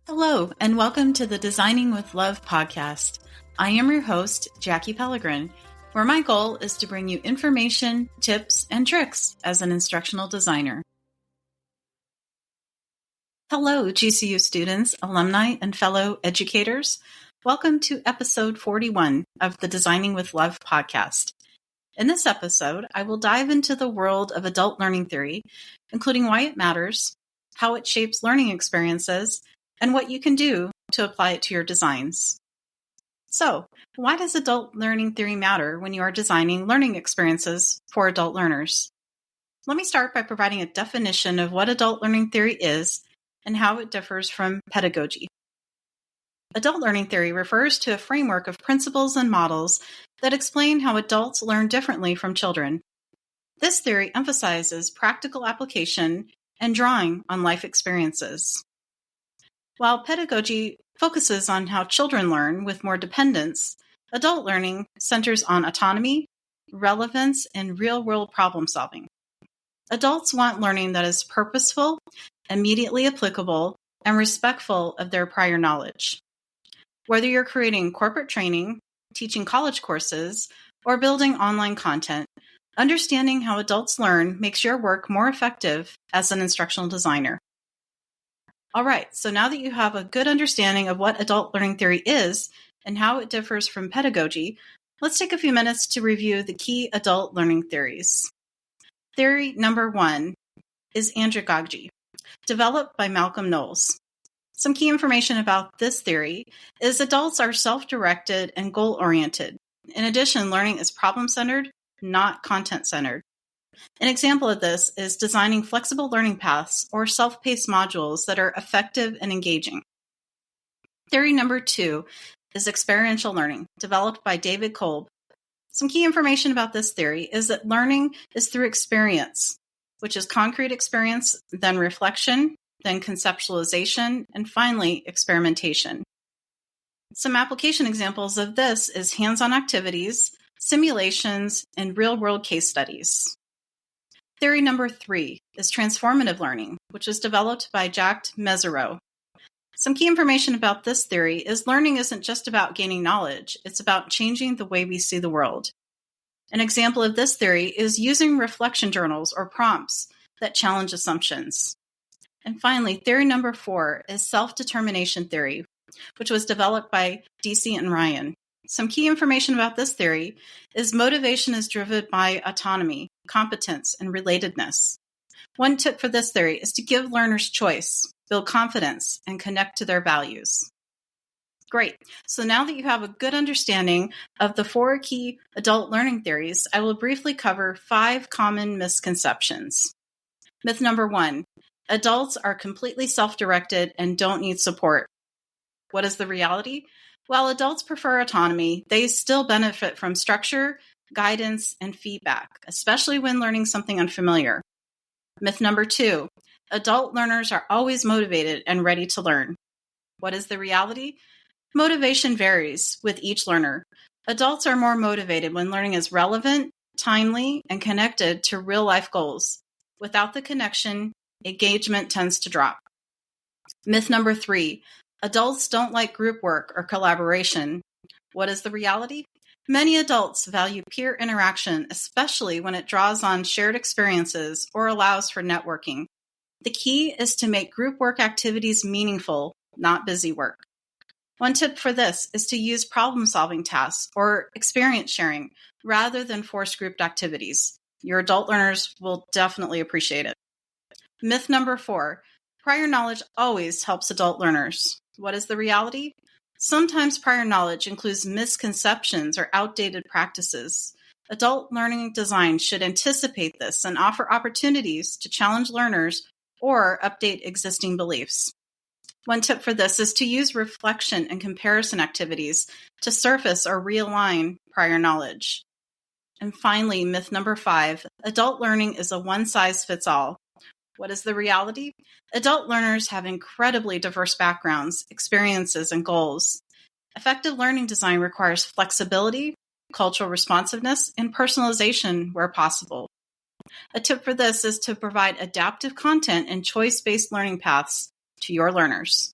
Hello, and welcome to the Designing with Love podcast. I am your host, Jackie Pellegrin, where my goal is to bring you information, tips, and tricks as an instructional designer. Hello, GCU students, alumni, and fellow educators. Welcome to episode 41 of the Designing with Love podcast. In this episode, I will dive into the world of adult learning theory, including why it matters, how it shapes learning experiences, and what you can do to apply it to your designs. So, why does adult learning theory matter when you are designing learning experiences for adult learners? Let me start by providing a definition of what adult learning theory is and how it differs from pedagogy. Adult learning theory refers to a framework of principles and models that explain how adults learn differently from children. This theory emphasizes practical application and drawing on life experiences. While pedagogy focuses on how children learn with more dependence, adult learning centers on autonomy, relevance, and real-world problem solving. Adults want learning that is purposeful, immediately applicable, and respectful of their prior knowledge. Whether you're creating corporate training, teaching college courses, or building online content, understanding how adults learn makes your work more effective as an instructional designer. All right, so now that you have a good understanding of what adult learning theory is and how it differs from pedagogy, let's take a few minutes to review the key adult learning theories. Theory number 1 is andragogy, developed by Malcolm Knowles. Some key information about this theory is adults are self-directed and goal-oriented. In addition, learning is problem-centered, not content-centered. An example of this is designing flexible learning paths or self-paced modules that are effective and engaging. Theory number 2 is experiential learning, developed by David Kolb. Some key information about this theory is that learning is through experience, which is concrete experience, then reflection, then conceptualization, and finally experimentation. Some application examples of this is hands-on activities, simulations, and real-world case studies. Theory number 3 is transformative learning, which is developed by Jacques Mezirow. Some key information about this theory is learning isn't just about gaining knowledge, it's about changing the way we see the world. An example of this theory is using reflection journals or prompts that challenge assumptions. And finally, theory number 4 is self-determination theory, which was developed by DC and Ryan. Some key information about this theory is motivation is driven by autonomy, competence, and relatedness. One tip for this theory is to give learners choice, build confidence, and connect to their values. Great. So now that you have a good understanding of the 4 key adult learning theories, I will briefly cover 5 common misconceptions. Myth number 1, adults are completely self-directed and don't need support. What is the reality? While adults prefer autonomy, they still benefit from structure, guidance, and feedback, especially when learning something unfamiliar. Myth number 2, adult learners are always motivated and ready to learn. What is the reality? Motivation varies with each learner. Adults are more motivated when learning is relevant, timely, and connected to real-life goals. Without the connection, engagement tends to drop. Myth number 3, adults don't like group work or collaboration. What is the reality? Many adults value peer interaction, especially when it draws on shared experiences or allows for networking. The key is to make group work activities meaningful, not busy work. One tip for this is to use problem-solving tasks or experience sharing rather than forced grouped activities. Your adult learners will definitely appreciate it. Myth number 4, prior knowledge always helps adult learners. What is the reality? Sometimes prior knowledge includes misconceptions or outdated practices. Adult learning design should anticipate this and offer opportunities to challenge learners or update existing beliefs. One tip for this is to use reflection and comparison activities to surface or realign prior knowledge. And finally, myth number 5, adult learning is a one-size-fits-all. What is the reality? Adult learners have incredibly diverse backgrounds, experiences, and goals. Effective learning design requires flexibility, cultural responsiveness, and personalization where possible. A tip for this is to provide adaptive content and choice-based learning paths to your learners.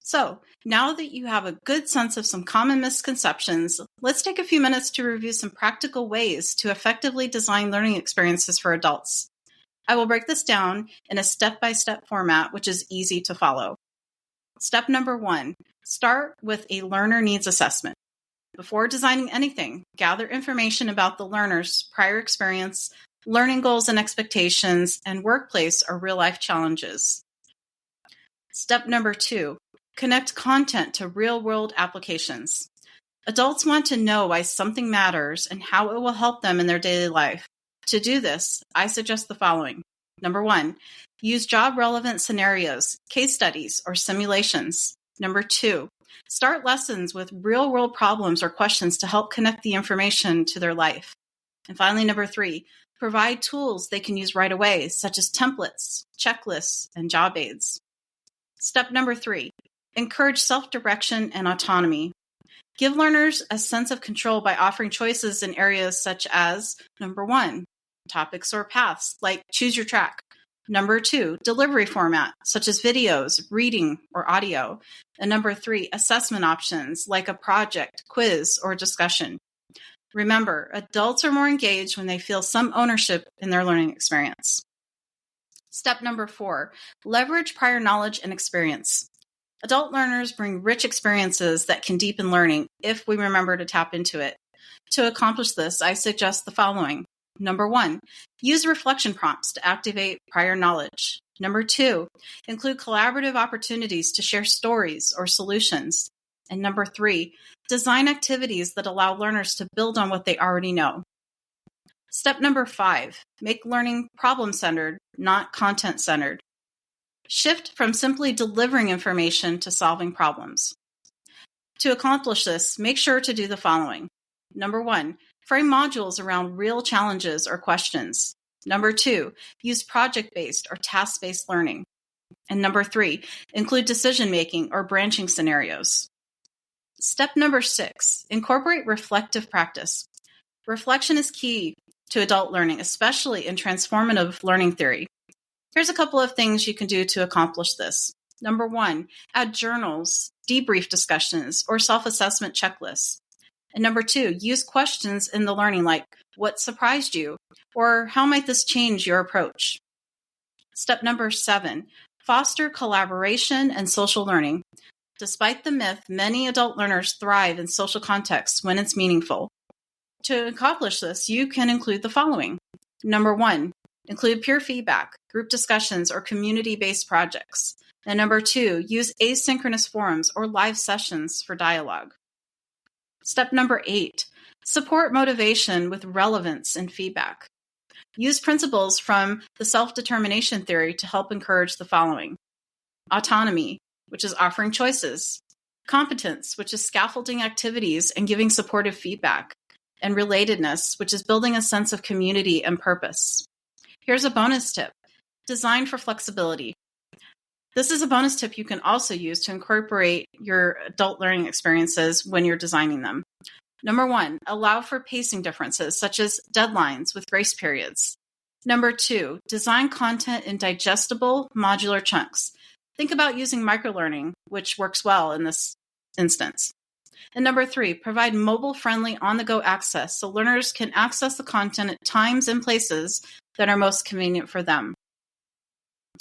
So, now that you have a good sense of some common misconceptions, let's take a few minutes to review some practical ways to effectively design learning experiences for adults. I will break this down in a step-by-step format, which is easy to follow. Step number 1, start with a learner needs assessment. Before designing anything, gather information about the learner's prior experience, learning goals and expectations, and workplace or real-life challenges. Step number 2, connect content to real-world applications. Adults want to know why something matters and how it will help them in their daily life. To do this, I suggest the following. Number 1, use job-relevant scenarios, case studies, or simulations. Number 2, start lessons with real-world problems or questions to help connect the information to their life. And finally, number 3, provide tools they can use right away, such as templates, checklists, and job aids. Step number 3, encourage self-direction and autonomy. Give learners a sense of control by offering choices in areas such as, number 1, topics or paths, like choose your track. Number 2, delivery format, such as videos, reading, or audio. And number 3, assessment options, like a project, quiz, or discussion. Remember, adults are more engaged when they feel some ownership in their learning experience. Step number 4, leverage prior knowledge and experience. Adult learners bring rich experiences that can deepen learning if we remember to tap into it. To accomplish this, I suggest the following. Number 1, use reflection prompts to activate prior knowledge. Number 2, include collaborative opportunities to share stories or solutions. And number 3, design activities that allow learners to build on what they already know. Step number 5, make learning problem-centered, not content-centered. Shift from simply delivering information to solving problems. To accomplish this, make sure to do the following. Number 1, frame modules around real challenges or questions. Number 2, use project-based or task-based learning. And number 3, include decision-making or branching scenarios. Step number 6, incorporate reflective practice. Reflection is key to adult learning, especially in transformative learning theory. Here's a couple of things you can do to accomplish this. Number 1, add journals, debrief discussions, or self-assessment checklists. And number 2, use questions in the learning like, what surprised you? Or how might this change your approach? Step number 7, foster collaboration and social learning. Despite the myth, many adult learners thrive in social contexts when it's meaningful. To accomplish this, you can include the following. Number 1, include peer feedback, group discussions, or community-based projects. And number 2, use asynchronous forums or live sessions for dialogue. Step number 8, support motivation with relevance and feedback. Use principles from the self-determination theory to help encourage the following. Autonomy, which is offering choices. Competence, which is scaffolding activities and giving supportive feedback. And relatedness, which is building a sense of community and purpose. Here's a bonus tip. Design for flexibility. This is a bonus tip you can also use to incorporate your adult learning experiences when you're designing them. Number 1, allow for pacing differences, such as deadlines with grace periods. Number 2, design content in digestible, modular chunks. Think about using microlearning, which works well in this instance. And number 3, provide mobile-friendly on-the-go access so learners can access the content at times and places that are most convenient for them.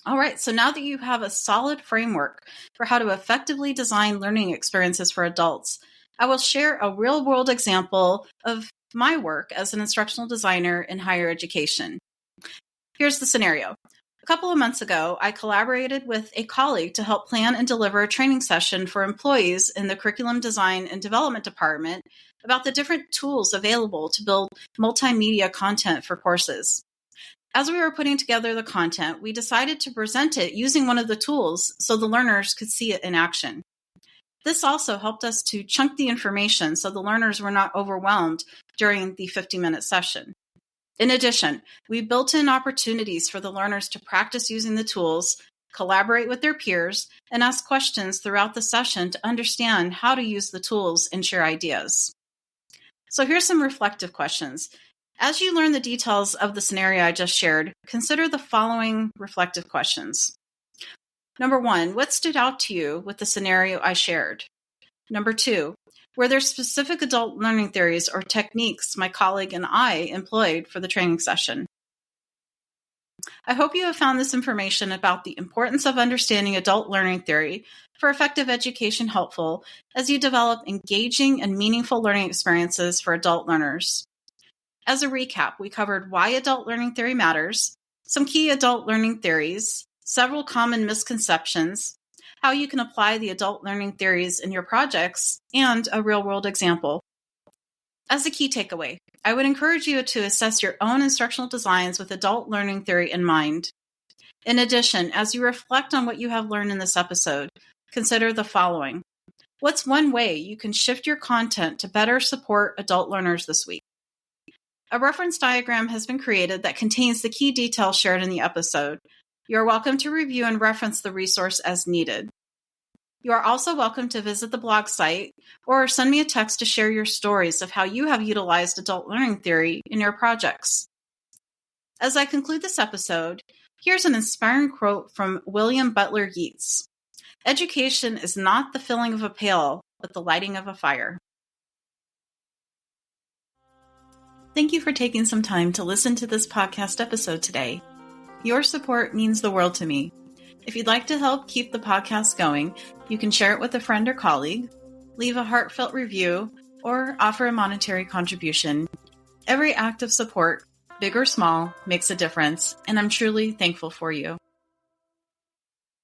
All right, so now that you have a solid framework for how to effectively design learning experiences for adults, I will share a real-world example of my work as an instructional designer in higher education. Here's the scenario. A couple of months ago, I collaborated with a colleague to help plan and deliver a training session for employees in the Curriculum Design and Development Department about the different tools available to build multimedia content for courses. As we were putting together the content, we decided to present it using one of the tools so the learners could see it in action. This also helped us to chunk the information so the learners were not overwhelmed during the 50-minute session. In addition, we built in opportunities for the learners to practice using the tools, collaborate with their peers, and ask questions throughout the session to understand how to use the tools and share ideas. So here's some reflective questions. As you learn the details of the scenario I just shared, consider the following reflective questions. Number 1, what stood out to you with the scenario I shared? Number 2, were there specific adult learning theories or techniques my colleague and I employed for the training session? I hope you have found this information about the importance of understanding adult learning theory for effective education helpful as you develop engaging and meaningful learning experiences for adult learners. As a recap, we covered why adult learning theory matters, some key adult learning theories, several common misconceptions, how you can apply the adult learning theories in your projects, and a real-world example. As a key takeaway, I would encourage you to assess your own instructional designs with adult learning theory in mind. In addition, as you reflect on what you have learned in this episode, consider the following. What's one way you can shift your content to better support adult learners this week? A reference diagram has been created that contains the key details shared in the episode. You are welcome to review and reference the resource as needed. You are also welcome to visit the blog site or send me a text to share your stories of how you have utilized adult learning theory in your projects. As I conclude this episode, here's an inspiring quote from William Butler Yeats. Education is not the filling of a pail, but the lighting of a fire. Thank you for taking some time to listen to this podcast episode today. Your support means the world to me. If you'd like to help keep the podcast going, you can share it with a friend or colleague, leave a heartfelt review, or offer a monetary contribution. Every act of support, big or small, makes a difference, and I'm truly thankful for you.